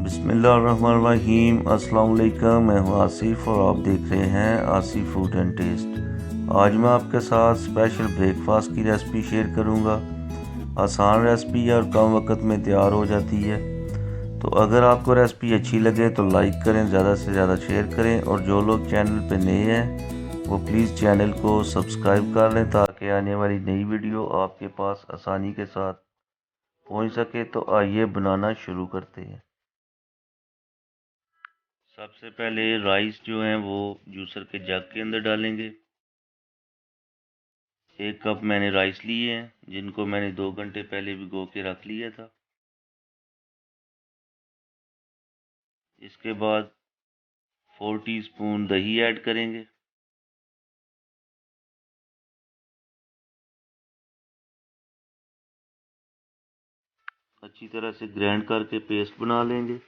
बिस्मिल्लाहिर्रहमानिर्रहीम। अस्सलाम वालेकुम। मैं हूँ आसिफ और आप देख रहे हैं आसिफ फूड एंड टेस्ट। आज मैं आपके साथ स्पेशल ब्रेकफास्ट की रेसिपी शेयर करूँगा। आसान रेसिपी है और कम वक्त में तैयार हो जाती है। तो अगर आपको रेसिपी अच्छी लगे तो लाइक करें, ज़्यादा से ज़्यादा शेयर करें और जो लोग चैनल पर नए हैं वो प्लीज़ चैनल को सब्सक्राइब कर लें ताकि आने वाली नई वीडियो आपके पास आसानी के साथ पहुंच सके। तो आइए बनाना शुरू करते हैं। सबसे पहले राइस जो हैं वो जूसर के जग के अंदर डालेंगे। 1 कप मैंने राइस लिए हैं जिनको मैंने 2 घंटे पहले भिगो के रख लिया था। इसके बाद 4 टीस्पून दही ऐड करेंगे। अच्छी तरह से ग्राइंड करके पेस्ट बना लेंगे।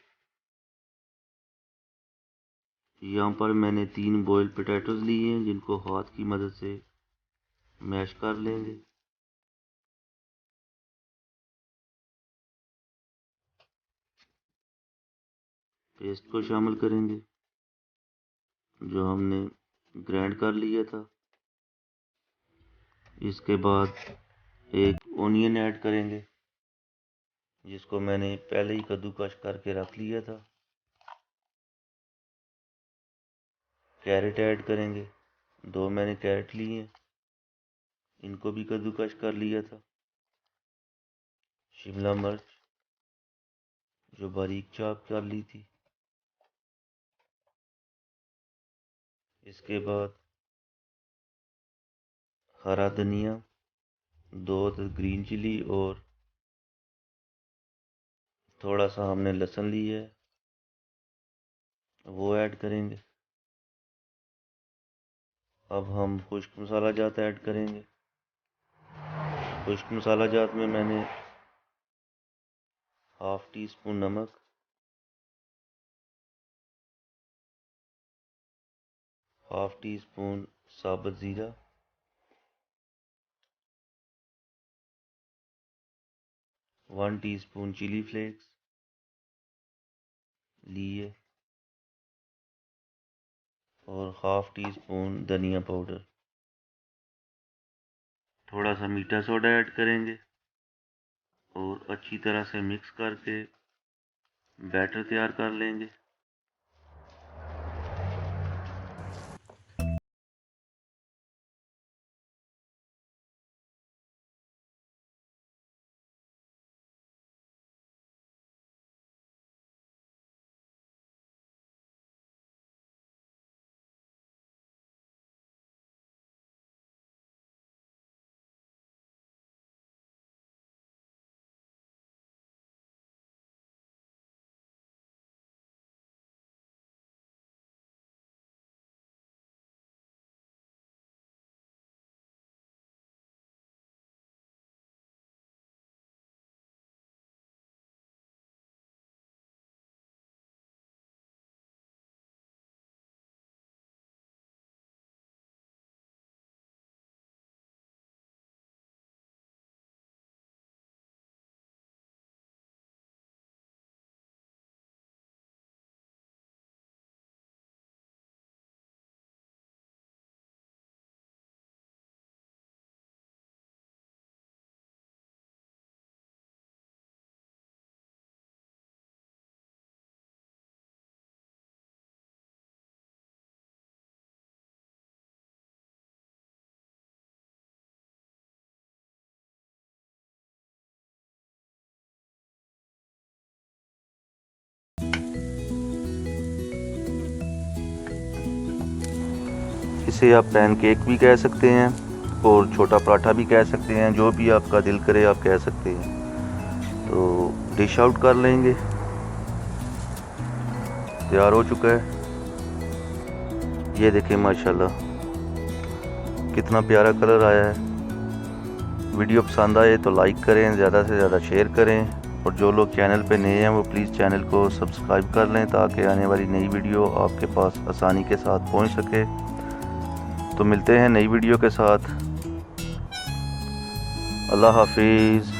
यहाँ पर मैंने 3 बॉइल्ड पोटैटोज लिए हैं जिनको हाथ की मदद से मैश कर लेंगे। पेस्ट को शामिल करेंगे जो हमने ग्राइंड कर लिया था। इसके बाद एक ओनियन ऐड करेंगे जिसको मैंने पहले ही कद्दूकस करके रख लिया था। कैरेट ऐड करेंगे, 2 मैंने कैरेट लिए हैं, इनको भी कद्दूकस कर लिया था। शिमला मिर्च जो बारीक चॉप कर ली थी। इसके बाद हरा धनिया, 2 ग्रीन चिली और थोड़ा सा हमने लहसुन लिया है वो ऐड करेंगे। अब हम खुश्क मसाला जात ऐड करेंगे। खुश्क मसाला जात में मैंने ½ टीस्पून नमक, ½ टीस्पून साबुत ज़ीरा, 1 टीस्पून चिली फ्लेक्स लिए और ½ टीस्पून धनिया पाउडर। थोड़ा सा मीठा सोडा ऐड करेंगे और अच्छी तरह से मिक्स करके बैटर तैयार कर लेंगे। इसे आप पैनकेक भी कह सकते हैं और छोटा पराठा भी कह सकते हैं, जो भी आपका दिल करे आप कह सकते हैं। तो डिश आउट कर लेंगे। तैयार हो चुका है। ये देखें माशाल्लाह कितना प्यारा कलर आया है। वीडियो पसंद आए तो लाइक करें, ज़्यादा से ज़्यादा शेयर करें और जो लोग चैनल पे नए हैं वो प्लीज़ चैनल को सब्सक्राइब कर लें ताकि आने वाली नई वीडियो आपके पास आसानी के साथ पहुंच सके। तो मिलते हैं नई वीडियो के साथ। अल्लाह हाफिज़।